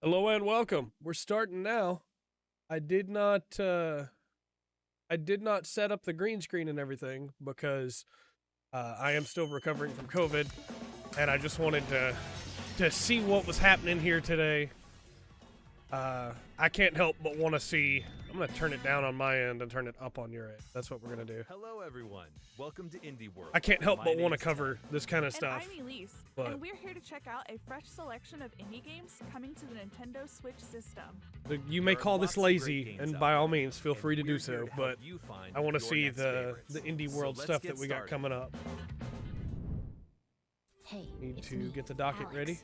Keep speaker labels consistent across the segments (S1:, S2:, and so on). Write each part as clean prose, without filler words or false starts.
S1: Hello and welcome. We're starting now. I did not set up the green screen and everything because I am still recovering from COVID, and I just wanted to see what was happening here today. I can't help but want to see. I'm gonna turn it down on my end and turn it up on your end. That's what we're gonna do.
S2: Hello, everyone. Welcome to Indie World.
S1: I can't help but want to cover this kind of stuff.
S3: And I'm Elise,
S1: but
S3: and we're here to check out a fresh selection of indie games coming to the Nintendo Switch system.
S1: You may call this lazy, and by all means, feel free to do so. But I want to see the Indie World stuff that we got coming up.
S4: Hey,
S1: Need
S4: it's
S1: to
S4: me,
S1: get the docket
S4: Alex.
S1: ready.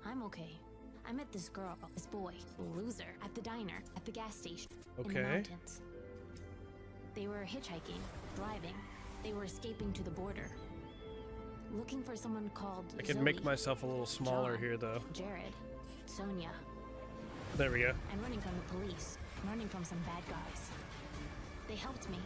S4: I'm okay. I met this girl, this boy, loser, at the diner, at the gas station, in the
S1: Okay.
S4: mountains. They were hitchhiking, driving. They were escaping to the border. Looking for someone called
S1: I can
S4: Zoe,
S1: make myself a little smaller
S4: John,
S1: here, though.
S4: Jared, Sonia,
S1: There we go.
S4: and running from the police, running from some bad guys. They helped me,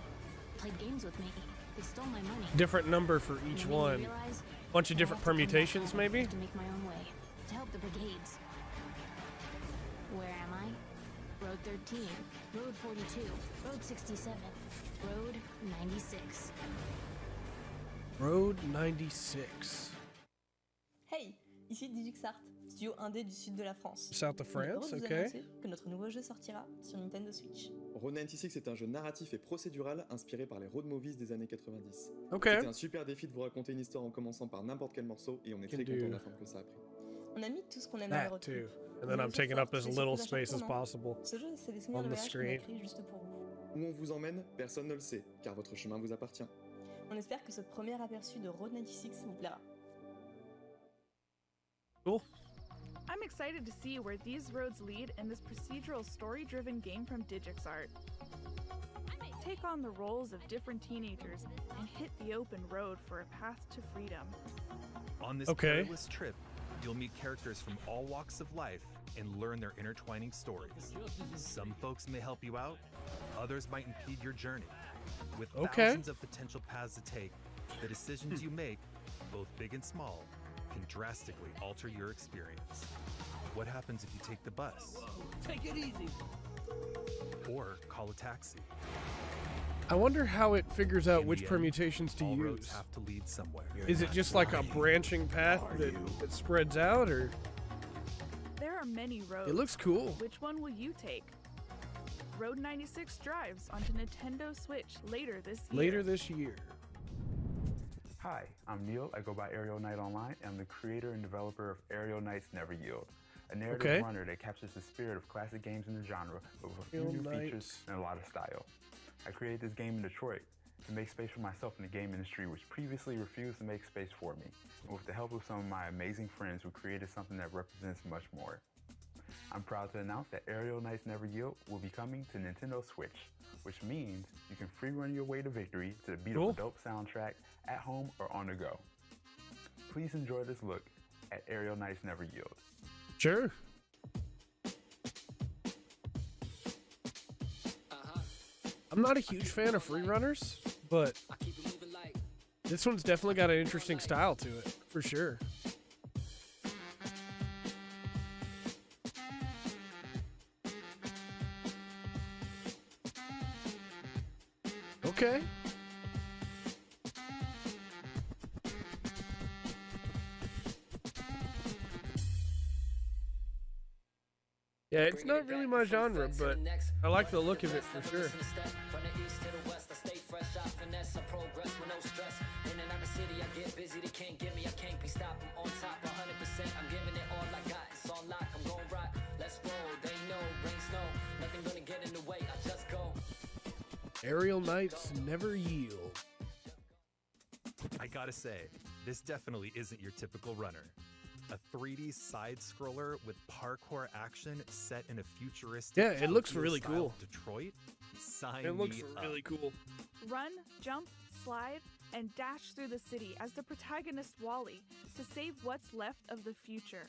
S4: played games with me. They stole my money.
S1: Different number for each
S4: And it made me
S1: one.
S4: realize
S1: Bunch of
S4: that I
S1: different
S4: have to come back
S1: permutations,
S4: home
S1: maybe?
S4: To make my own way, to help the brigades. Where am I? Road 13, Road 42, Road 67, Road 96.
S1: Road 96.
S5: Hey, ici Digixart, studio indé du sud de la France.
S1: South of
S5: On est heureux
S1: France,
S5: de vous
S1: ok.
S5: annoncer que notre nouveau jeu sortira sur Nintendo Switch.
S6: Road 96 est un jeu narratif et procédural inspiré par les road movies des années 90.
S1: Ok.
S6: C'était un super défi de vous raconter une histoire en commençant par n'importe quel morceau et on est
S1: Can
S6: très
S1: do
S6: content de la forme que ça a pris.
S5: On a mis tout ce qu'on aime dans le
S1: That
S5: road
S1: too.
S5: trip.
S1: And then I'm taking up as little space as possible.
S5: Ce jeu, c'est des souvenirs
S1: on
S5: de
S1: the
S5: voyage qu'on a
S1: screen.
S5: créés juste pour vous.
S6: Où on vous emmène, personne ne le sait, car votre chemin vous appartient.
S5: On espère que ce premier aperçu de Road 96 vous plaira.
S1: Cool.
S3: I'm excited to see where these roads lead in this procedural story-driven game from DigixArt. Take on the roles of different teenagers and hit the open road for a path to freedom.
S2: On this
S1: Okay.
S2: perilous trip, you'll meet characters from all walks of life and learn their intertwining stories. Some folks may help you out, others might impede your journey. With
S1: Okay.
S2: thousands of potential paths to take, the decisions you make, both big and small, can drastically alter your experience. What happens if you take the bus?
S7: Take it easy.
S2: Or call a taxi?
S1: I wonder how it figures out
S2: In
S1: which
S2: the end,
S1: permutations to
S2: all roads
S1: use.
S2: have to lead somewhere.
S1: Is it just like a branching path that spreads out, or?
S3: There are many roads.
S1: It looks cool.
S3: Which one will you take? Road 96 drives onto Nintendo Switch later this year.
S1: Later this year.
S8: Hi, I'm Neil. I go by Aerial Knight Online. I'm the creator and developer of Aerial Knights Never Yield, a narrative
S1: Okay.
S8: runner that captures the spirit of classic games in the genre with a few
S1: Aerial
S8: new
S1: Knights.
S8: features and a lot of style. I created this game in Detroit to make space for myself in the game industry, which previously refused to make space for me, and with the help of some of my amazing friends who created something that represents much more. I'm proud to announce that Aerial Knights Never Yield will be coming to Nintendo Switch, which means you can free run your way to victory to the beat
S1: Cool.
S8: of a dope soundtrack at home or on the go. Please enjoy this look at Aerial Knights Never Yield.
S1: Sure. I'm not a huge fan of free runners, but this one's definitely got an interesting style to it, for sure. Okay. Yeah, it's not really my genre, but I like the look of it for sure. Aerial Knights Never Yield.
S2: I gotta say, this definitely isn't your typical runner. A 3D side-scroller with parkour action set in a futuristic
S1: Yeah, it looks
S2: Tokyo
S1: really
S2: style
S1: cool.
S2: Detroit? Sign
S1: It looks
S2: me
S1: really
S2: up.
S1: cool.
S3: Run, jump, slide, and dash through the city as the protagonist Wally to save what's left of the future.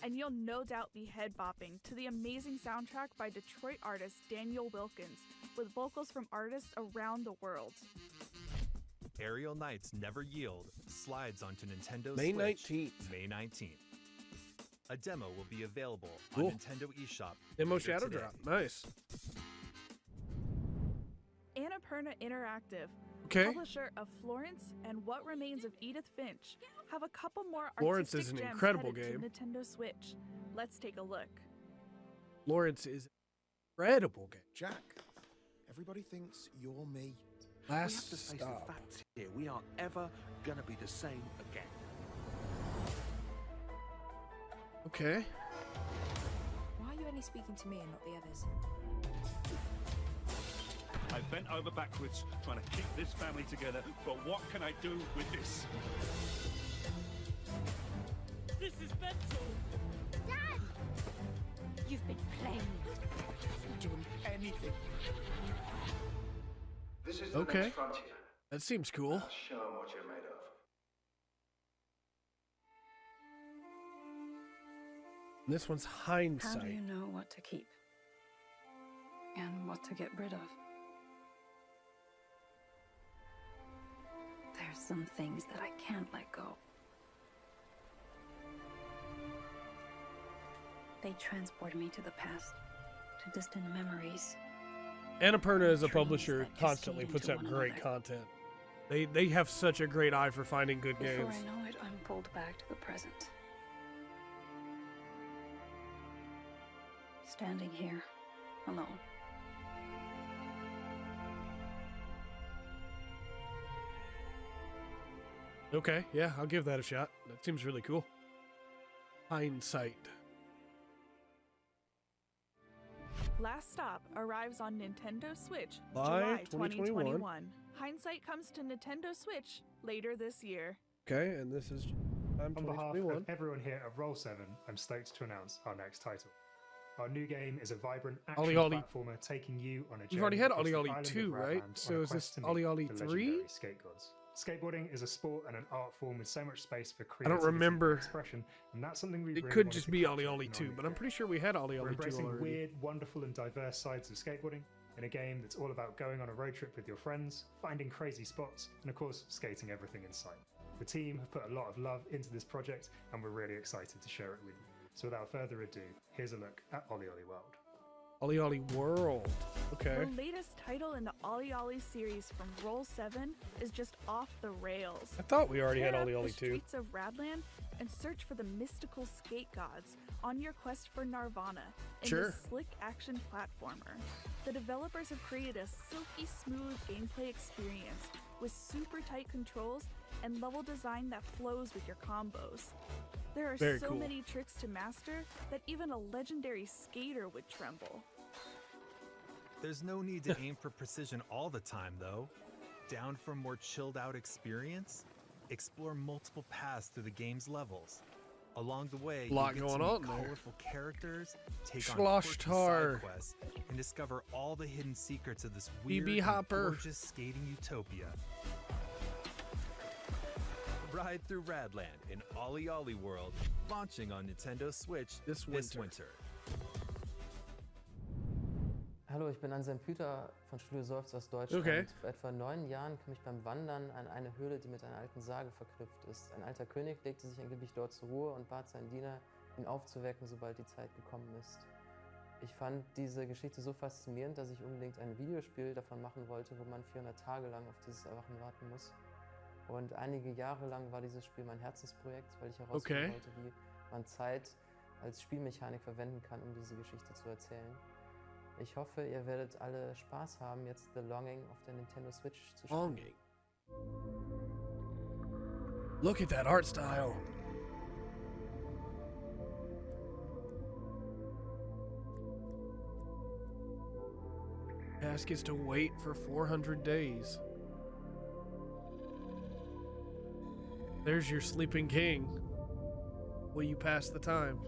S3: And you'll no doubt be head bopping to the amazing soundtrack by Detroit artist Daniel Wilkins, with vocals from artists around the world.
S2: Aerial Knights Never Yield slides onto Nintendo
S1: May
S2: Switch
S1: 19th.
S2: May 19th. A demo will be available
S1: Cool.
S2: on Nintendo eShop.
S1: Demo
S2: later
S1: Shadow
S2: today.
S1: Drop. Nice.
S3: Annapurna Interactive,
S1: Okay.
S3: publisher of Florence and What Remains of Edith Finch, have a couple more
S1: Florence
S3: artistic
S1: is an
S3: gems
S1: incredible
S3: headed
S1: game.
S3: to Nintendo Switch. Let's take a look.
S1: Lawrence is an incredible game.
S7: Jack, everybody thinks you're me.
S1: Last
S9: we have to face
S1: stop.
S9: the facts here. We aren't ever gonna be the same again.
S1: Okay.
S10: Why are you only speaking to me and not the others?
S11: I bent over backwards trying to keep this family together, but what can I do with this?
S10: This is mental! Dad! You've been playing.
S7: I haven't done anything.
S12: This is the
S1: Okay.
S12: next frontier.
S1: That seems cool.
S12: Show 'em what you're made of.
S1: This one's
S10: How do you
S1: hindsight.
S10: know what to keep? And what to get rid of? There's some things that I can't let go. They transport me to the past, to distant memories.
S1: Annapurna as a
S10: Dreams
S1: publisher
S10: that
S1: constantly
S10: cascade
S1: puts
S10: into
S1: out
S10: one
S1: great
S10: another.
S1: content. They have such a great eye for finding good
S10: Before
S1: games.
S10: I know it, I'm pulled back to the present. Standing here, alone.
S1: Okay, yeah, I'll give that a shot. That seems really cool. Hindsight.
S3: Last Stop arrives on Nintendo Switch
S1: July
S3: July
S1: 2021.
S3: 2021. Hindsight comes to Nintendo Switch later this year.
S1: Okay, and this is
S13: On behalf
S1: 2021.
S13: of everyone here at Roll7, I'm stoked to announce our next title. Our new game is a vibrant action
S1: Ollie Ollie.
S13: platformer taking you on a journey
S1: We've already had
S13: across
S1: Ollie
S13: the
S1: Ollie
S13: island of
S1: 2, right?
S13: Radland on
S1: So
S13: a
S1: is
S13: quest
S1: this
S13: to
S1: Ollie
S13: meet
S1: Ollie
S13: the
S1: 3?
S13: legendary skate gods. Skateboarding is a sport and an art form with so much space for
S1: I
S13: creativity
S1: don't remember.
S13: and expression, and that's something we
S1: It
S13: really
S1: could
S13: wanted
S1: just
S13: to
S1: be
S13: capture
S1: Ollie
S13: in
S1: Ollie
S13: our
S1: 2,
S13: new
S1: but I'm
S13: game.
S1: pretty sure we had Ollie
S13: We're
S1: Ollie 2
S13: embracing
S1: already.
S13: weird, wonderful, and diverse sides of skateboarding in a game that's all about going on a road trip with your friends, finding crazy spots, and of course, skating everything in sight. The team have put a lot of love into this project, and we're really excited to share it with you. So without further ado, here's a look at Ollie Ollie World.
S1: Ollie Ollie World. Okay.
S3: The latest title in the Ollie Ollie series from Roll7 is just off the rails.
S1: I thought we already had
S3: Tear up
S1: Ollie Ollie
S3: the
S1: 2.
S3: streets of Radland and search for the mystical skate gods on your quest for Nirvana in
S1: Sure.
S3: this slick action platformer. The developers have created a silky smooth gameplay experience with super tight controls and level design that flows with your combos. There are
S1: Very
S3: so
S1: cool.
S3: many tricks to master that even a legendary skater would tremble.
S2: There's no need to aim for precision all the time, though. Down for a more chilled out experience? Explore multiple paths through the game's levels. Along the way,
S1: Lot
S2: you get
S1: going
S2: to meet
S1: on there.
S2: colorful characters, take on
S1: Schloss
S2: quirky
S1: Tar.
S2: side quests, and discover all the hidden secrets of this
S1: BB
S2: weird and
S1: Hopper.
S2: gorgeous skating utopia. Ride through Radland in Ollie Ollie World, launching on Nintendo Switch
S1: This winter.
S14: Hallo, ich bin Anselm Püter von Studio Seufz aus Deutschland.
S1: Okay.
S14: Vor etwa 9 Jahren kam ich beim Wandern an eine Höhle, die mit einer alten Sage verknüpft ist. Ein alter König legte sich angeblich dort zur Ruhe und bat seinen Diener, ihn aufzuwecken, sobald die Zeit gekommen ist. Ich fand diese Geschichte so faszinierend, dass ich unbedingt ein Videospiel davon machen wollte, wo man 400 Tage lang auf dieses Erwachen warten muss. Und einige Jahre lang war dieses Spiel mein Herzensprojekt, weil ich herausfinden wollte, wie man Zeit als Spielmechanik verwenden kann, um diese Geschichte zu erzählen. Ich hoffe, ihr werdet alle Spaß haben, jetzt The Longing auf der Nintendo Switch zu spielen.
S1: Longing. Look at that art style. Task is to wait for 400 days. There's your sleeping king. Will you pass the time?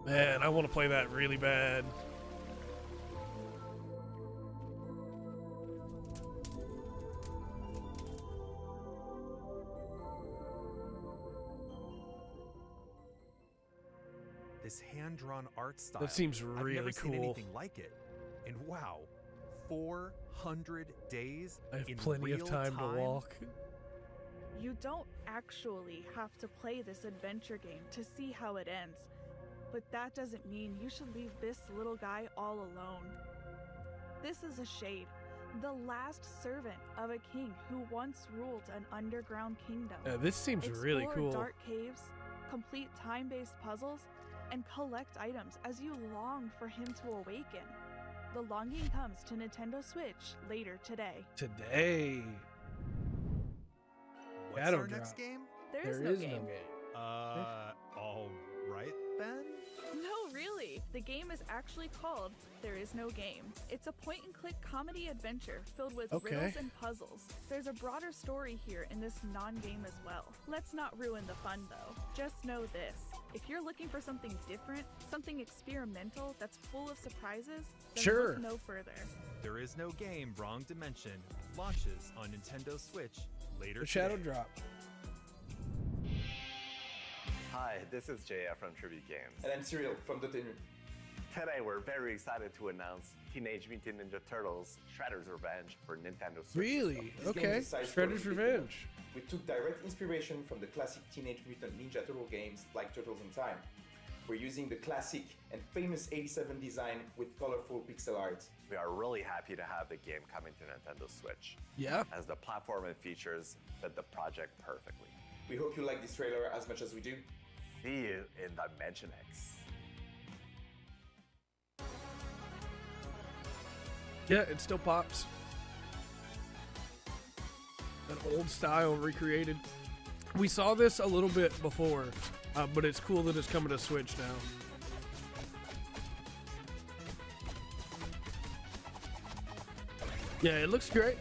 S1: Man, I want to play that really bad.
S2: This hand-drawn art style.
S1: That seems
S2: I've
S1: really
S2: never seen
S1: cool.
S2: anything like it. And wow, 400 days
S1: I have
S2: in
S1: plenty of
S2: real
S1: time to walk.
S3: You don't actually have to play this adventure game to see how it ends, but that doesn't mean you should leave this little guy all alone. This is a shade, the last servant of a king who once ruled an underground kingdom.
S1: This seems really
S3: Explore
S1: cool.
S3: dark caves, complete time-based puzzles, and collect items as you long for him to awaken. The longing comes to Nintendo Switch later today.
S1: Today.
S2: What's
S1: Shadow
S2: our next
S1: drop.
S2: game?
S3: There is
S1: There
S3: no
S1: is
S3: game.
S1: no game.
S2: All right then.
S3: No, really. The game is actually called There Is No Game. It's a point-and-click comedy adventure filled with
S1: Okay.
S3: riddles and puzzles. There's a broader story here in this non-game as well. Let's not ruin the fun, though. Just know this. If you're looking for something different, something experimental that's full of surprises, then
S1: Sure.
S3: look no further.
S2: There Is No Game Wrong Dimension launches on Nintendo Switch later
S1: The Shadow
S2: today.
S1: Drop.
S12: Hi, this is JF from Tribute Games.
S6: And I'm Cyril from Dotemu.
S12: Today we're very excited to announce Teenage Mutant Ninja Turtles Shredder's Revenge for Nintendo Switch.
S1: Really?
S6: This game
S1: Okay.
S6: is a side-scrolling
S1: Shredder's
S6: beat 'em up.
S1: Revenge.
S6: We took direct inspiration from the classic Teenage Mutant Ninja Turtle games like Turtles in Time. We're using the classic and famous 87 design with colorful pixel art.
S12: We are really happy to have the game coming to Nintendo Switch,
S1: Yeah.
S12: as the platform and features fit the project perfectly.
S6: We hope you like this trailer as much as we do.
S12: See you in Dimension X.
S1: Yeah, it still pops. An old style recreated. We saw this a little bit before, but it's cool that it's coming to Switch now. Yeah, it looks great.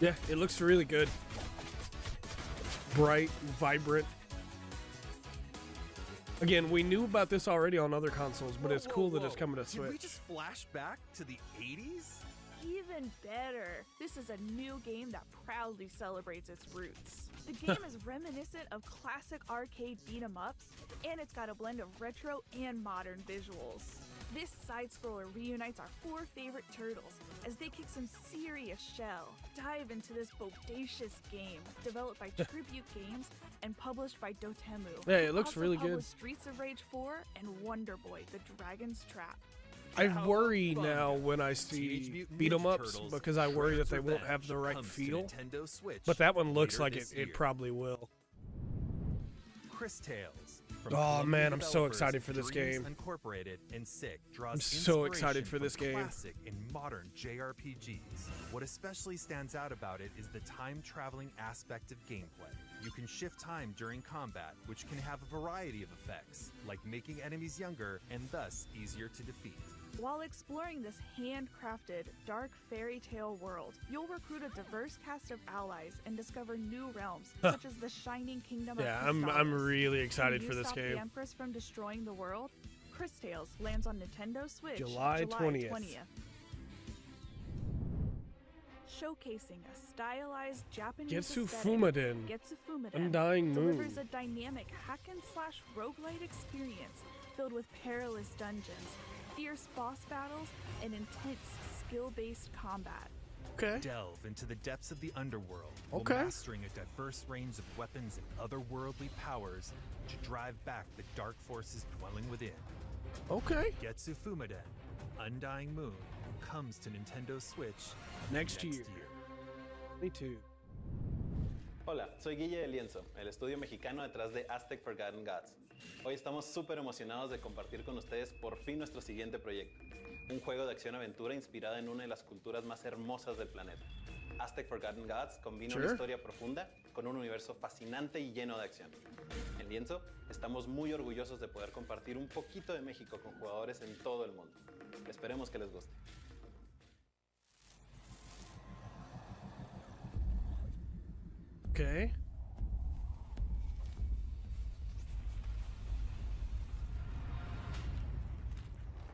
S1: Yeah, it looks really good. Bright, vibrant. Again, we knew about this already on other consoles, but it's cool that it's coming to
S2: Did we
S1: Switch.
S2: just flash back to the 80s?
S3: Even better, this is a new game that proudly celebrates its roots. The game is reminiscent of classic arcade beat-em-ups, and it's got a blend of retro and modern visuals. This side-scroller reunites our four favorite turtles as they kick some serious shell. Dive into this bodacious game, developed by Tribute Games and published by Dotemu.
S1: Yeah, it looks
S3: Also
S1: really good.
S3: published Streets of Rage 4 and Wonder Boy: The Dragon's Trap.
S1: I
S2: How
S1: worry
S2: fun.
S1: now when I
S2: Teenage
S1: see
S2: Mutant
S1: beat 'em
S2: Ninja
S1: ups
S2: Turtles
S1: because I worry that
S2: Shredder's
S1: they won't have
S2: Revenge
S1: the right
S2: comes to
S1: feel.
S2: Nintendo Switch
S1: But that one looks
S2: later
S1: like
S2: this
S1: it
S2: year.
S1: probably will.
S2: Chris Tales. from
S1: Oh,
S2: Columbia
S1: man, I'm so
S2: developers
S1: excited for this
S2: Dreams
S1: game.
S2: Incorporated and Sick draws
S1: I'm so excited
S2: inspiration
S1: for this
S2: from
S1: game.
S2: Classic and modern JRPGs. What especially stands out about it is the time-traveling aspect of gameplay. You can shift time during combat, which can have a variety of effects, like making enemies younger and thus easier to defeat.
S3: While exploring this handcrafted, dark fairy tale world, you'll recruit a diverse cast of allies and discover new realms, such as the Shining Kingdom of
S1: Yeah, I'm
S3: Crystallis.
S1: really
S3: Can
S1: excited
S3: you
S1: for this
S3: stop
S1: game.
S3: the Empress from destroying the world? Chris Tales lands on Nintendo Switch
S1: July 20th.
S3: Showcasing a stylized Japanese
S1: Getsu
S3: aesthetic,
S1: Fumaden.
S3: Getsu Fumaden
S1: Undying
S3: delivers
S1: Moon.
S3: a dynamic hack-and-slash roguelite experience filled with perilous dungeons, fierce boss battles, and intense skill-based combat.
S1: Okay.
S2: Delve into the depths of the underworld,
S1: Okay.
S2: while mastering a diverse range of weapons and otherworldly powers to drive back the dark forces dwelling within.
S1: Okay.
S2: Getsu Fumaden, Undying Moon, comes to Nintendo Switch
S1: Next year. Me too.
S15: Hola, soy Guille de Lienzo, el estudio mexicano detrás de Aztec Forgotten Gods. Hoy estamos súper emocionados de compartir con ustedes por fin nuestro siguiente proyecto, un juego de acción-aventura inspirado en una de las culturas más hermosas del planeta. Aztec Forgotten Gods combina una
S1: Sure.
S15: historia profunda con un universo fascinante y lleno de acción. En Lienzo, estamos muy orgullosos de poder compartir un poquito de México con jugadores en todo el mundo. Esperemos que les guste.
S1: Okay.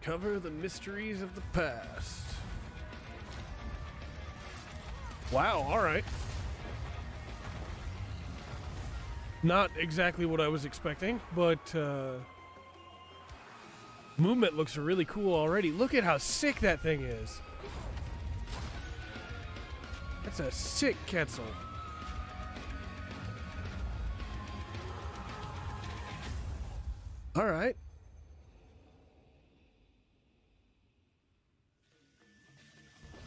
S1: Cover the mysteries of the past. Wow, all right. Not exactly what I was expecting, but movement looks really cool already. Look at how sick that thing is. That's a sick Quetzal. All right.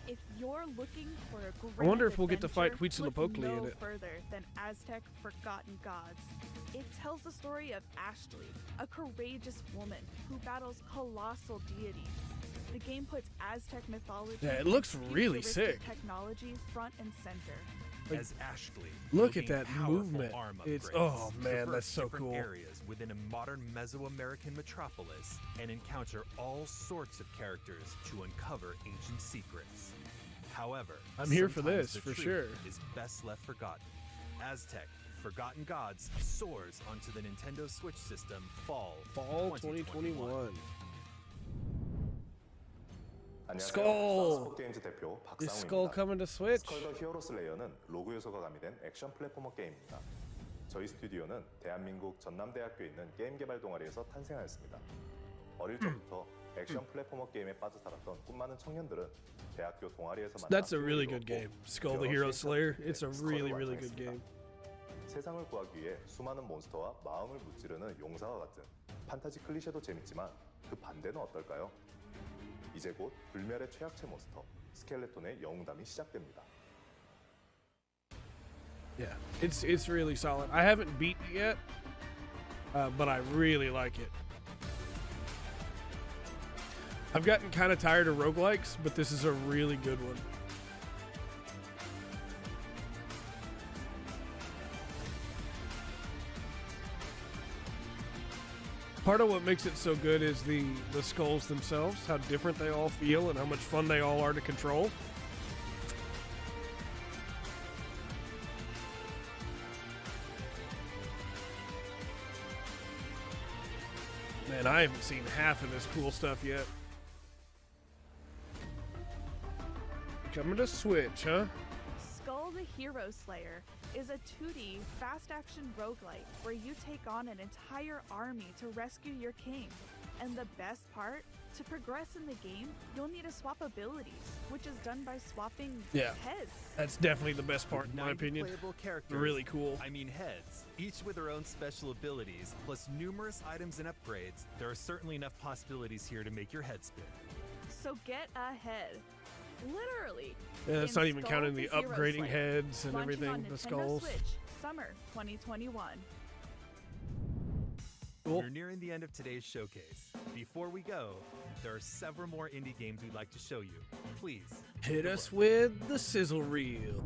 S3: If you're looking for a great
S1: I wonder if we'll get to fight
S3: adventure, look
S1: Huitzilopochtli
S3: no
S1: in it.
S3: further than Aztec Forgotten Gods. It tells the story of Ashley, a courageous woman who battles colossal deities. The game puts Aztec mythology
S1: Yeah, it looks
S3: and
S1: really
S3: futuristic
S1: sick.
S3: technology front and center.
S2: As Ashley,
S1: Look
S2: you'll
S1: at
S2: gain
S1: that
S2: powerful
S1: movement.
S2: arm
S1: It's
S2: upgrades,
S1: oh man,
S2: traverse
S1: that's so
S2: different
S1: cool.
S2: areas within a modern Mesoamerican metropolis and encounter all sorts of characters to uncover ancient secrets. However,
S1: I'm here for
S2: sometimes
S1: this,
S2: the
S1: for
S2: truth
S1: sure.
S2: is best left forgotten. Aztec Forgotten Gods soars onto the Nintendo Switch system fall
S1: 2021.
S16: 안녕하세요.
S1: Skull.
S16: 사우스포 게임즈 대표
S1: Is Skull
S16: 박상우입니다.
S1: coming to Switch?
S16: 스컬 더 히어로스 레이어는 로그 요소가 가미된 액션 플랫포머 게임입니다. 저희 스튜디오는 대한민국 전남대학교에 있는 게임 개발 동아리에서 탄생하였습니다. 어릴 적부터 액션 플랫포머 게임에 빠져 살았던 꿈 많은 청년들은 대학교 동아리에서 만나
S1: That's a really good game. Skull the Hero Slayer. It's a really, really good game.
S16: 세상을 구하기 위해 수많은 몬스터와 마음을 무찌르는 용사와 같은 판타지 클리셰도 재밌지만 그 반대는 어떨까요? 이제 곧 불멸의 최악체 몬스터 스켈레톤의 영웅담이 시작됩니다.
S1: Yeah, it's really solid. I haven't beaten it yet, but I really like it. I've gotten kind of tired of roguelikes, but this is a really good one. Part of what makes it so good is the skulls themselves, how different they all feel and how much fun they all are to control. Man, I haven't seen half of this cool stuff yet. Coming to Switch, huh?
S3: Skull the Hero Slayer is a 2D fast-action roguelite where you take on an entire army to rescue your king. And the best part, to progress in the game, you'll need to swap abilities, which is done by swapping heads.
S1: That's definitely the best part, in my
S2: 90
S1: opinion.
S2: playable characters,
S1: Really cool.
S2: I mean heads, each with their own special abilities, plus numerous items and upgrades. There are certainly enough possibilities here to make your head spin.
S3: So get ahead. Literally.
S1: Yeah, that's
S3: in
S1: not even
S3: Skull
S1: counting the
S3: Hero
S1: upgrading
S3: Slayer,
S1: heads and
S3: launching
S1: everything,
S3: on
S1: the
S3: Nintendo
S1: skulls.
S3: Switch, summer 2021.
S2: We're nearing the end of today's showcase. Before we go, there are several more indie games we'd like to show you. Please
S1: Hit us with the sizzle reel.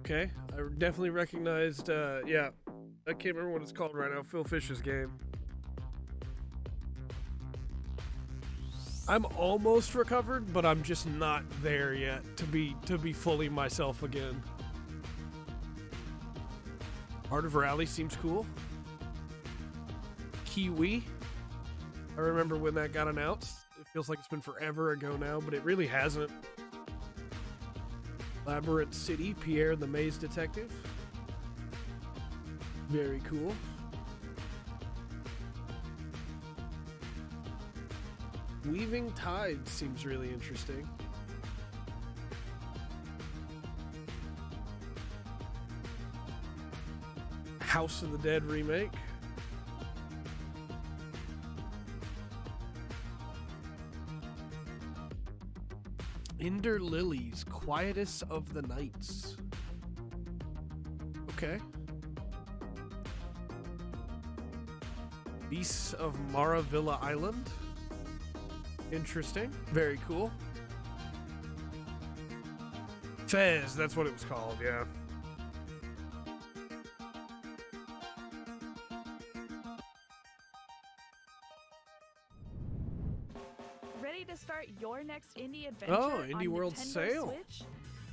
S1: Okay, I definitely recognized, yeah, I can't remember what it's called right now, Phil Fish's game. I'm almost recovered, but I'm just not there yet to be fully myself again. Art of Rally seems cool. Kiwi. I remember when that got announced. It feels like it's been forever ago now, but it really hasn't. Labyrinth City, Pierre the Maze Detective. Very cool. Weaving Tides seems really interesting. House of the Dead remake. Ender Lilies, Quietus of the Nights. Okay. Beasts of Maravilla Island. Interesting. Very cool. Fez, that's what it was called, yeah.
S3: Ready to start your next indie adventure
S1: Oh, Indie
S3: on
S1: World
S3: Nintendo
S1: Sale.
S3: Switch?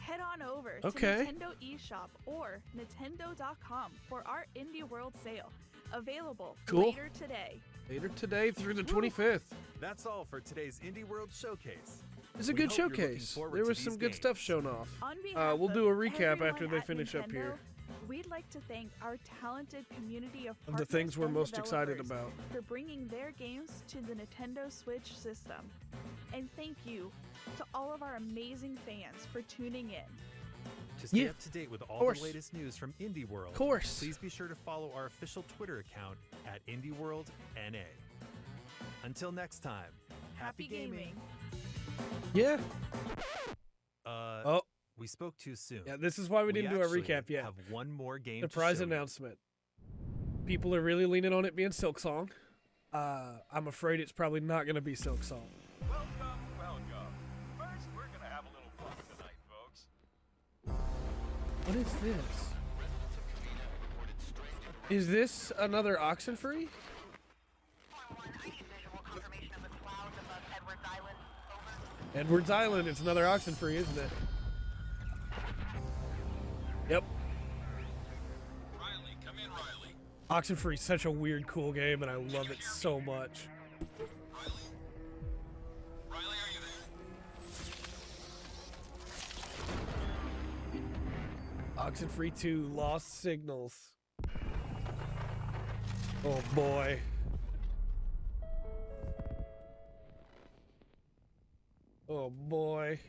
S3: Head on over
S1: Okay.
S3: to Nintendo eShop or Nintendo.com for our Indie World Sale. Available
S1: Cool.
S3: later today.
S1: Later today through the 25th.
S2: That's all for today's Indie World Showcase.
S1: It's a
S2: We
S1: good
S2: hope you're looking
S1: showcase.
S2: forward
S1: There
S2: to
S1: was some
S2: these
S1: good
S2: games.
S1: stuff shown off.
S3: On behalf
S1: We'll
S3: of
S1: do a recap
S3: everyone
S1: after they
S3: at
S1: finish up
S3: Nintendo,
S1: here
S3: We'd like to thank our talented community of
S1: of the
S3: partners
S1: things we're
S3: and
S1: most excited
S3: developers
S1: about.
S3: for bringing their games to the Nintendo Switch system. And thank you to all of our amazing fans for tuning in.
S2: To stay
S1: Yeah,
S2: up to date with all
S1: course.
S2: the latest news from Indie World,
S1: Course.
S2: please be sure to follow our official Twitter account at IndieWorldNA. Until next time, happy gaming.
S1: Yeah.
S2: Oh, we spoke too soon.
S1: Yeah, this is why we didn't do a
S2: actually
S1: recap yet.
S2: Have one more game.
S1: Surprise
S2: to show you.
S1: announcement. People are really leaning on it being Silk Song. I'm afraid it's probably not going to be Silk Song.
S11: Welcome, welcome. First, we're gonna have a little fun tonight, folks.
S1: What is this? Is this another Oxenfree? Edwards Island. It's another Oxenfree, isn't it? Yep.
S11: Riley, come in, Riley.
S1: Oxenfree is such a weird, cool game, and I love it so much.
S11: Riley, are you there?
S1: Oxenfree 2, Lost Signals. Oh boy. Oh boy.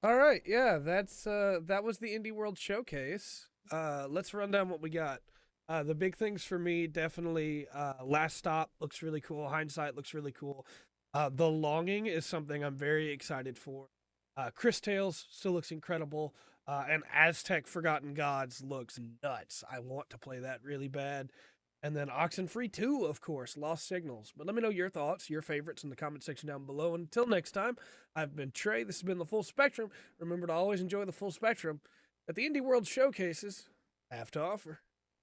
S1: All right, yeah, that was the Indie World Showcase. Let's run down what we got. The big things for me, definitely Last Stop looks really cool. Hindsight looks really cool. The Longing is something I'm very excited for. Chris Tales still looks incredible. And Aztec Forgotten Gods looks nuts. I want to play that really bad. And then Oxenfree 2, of course, Lost Signals. But let me know your thoughts, your favorites in the comment section down below. Until next time, I've been Trey. This has been The Full Spectrum. Remember to always enjoy the full spectrum that the Indie World Showcases have to offer.